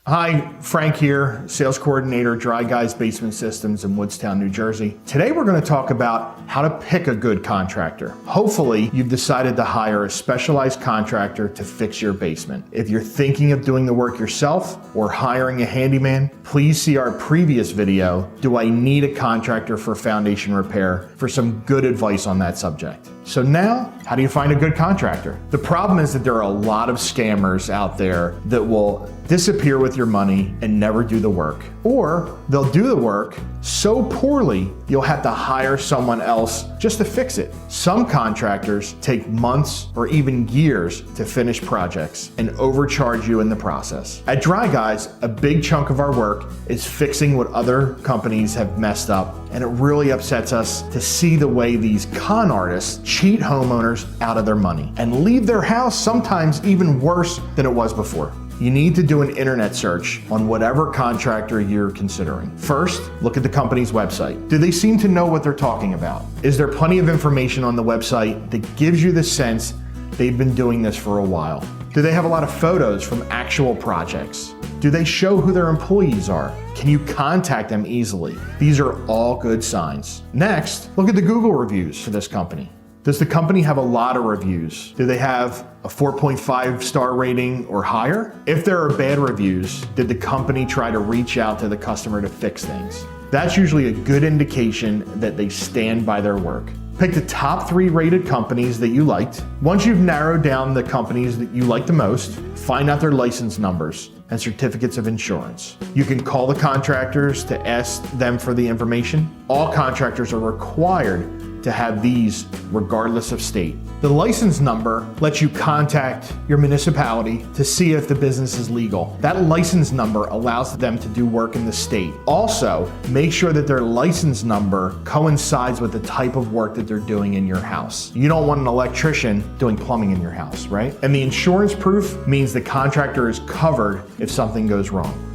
Hi, Frank here, Sales Coordinator, Dry Guys Basement Systems in Woodstown, New Jersey. Today we're going to talk about how to pick a good contractor. Hopefully, you've decided to hire a specialized contractor to fix your basement. If you're thinking of doing the work yourself or hiring a handyman, please see our previous video, Do I Need a Contractor for Foundation Repair, for some good advice on that subject. So now, how do you find a good contractor? The problem is that there are a lot of scammers out there that will disappear with your money and never do the work. Or they'll do the work so poorly, you'll have to hire someone else just to fix it. Some contractors take months or even years to finish projects and overcharge you in the process. At Dry Guys, a big chunk of our work is fixing what other companies have messed up, and it really upsets us to see the way these con artists cheat homeowners out of their money and leave their house sometimes even worse than it was before. You need to do an internet search on whatever contractor you're considering. First, look at the company's website. Do they seem to know what they're talking about? Is there plenty of information on the website that gives you the sense they've been doing this for a while? Do they have a lot of photos from actual projects? Do they show who their employees are? Can you contact them easily? These are all good signs. Next, look at the Google reviews for this company. Does the company have a lot of reviews? Do they have a 4.5 star rating or higher? If there are bad reviews, did the company try to reach out to the customer to fix things? That's usually a good indication that they stand by their work. Pick the top 3 rated companies that you liked. Once you've narrowed down the companies that you like the most, find out their license numbers and certificates of insurance. You can call the contractors to ask them for the information. All contractors are required to have these regardless of state. The license number lets you contact your municipality to see if the business is legal. That license number allows them to do work in the state. Also, make sure that their license number coincides with the type of work that they're doing in your house. You don't want an electrician doing plumbing in your house, right? And the insurance proof means the contractor is covered if something goes wrong.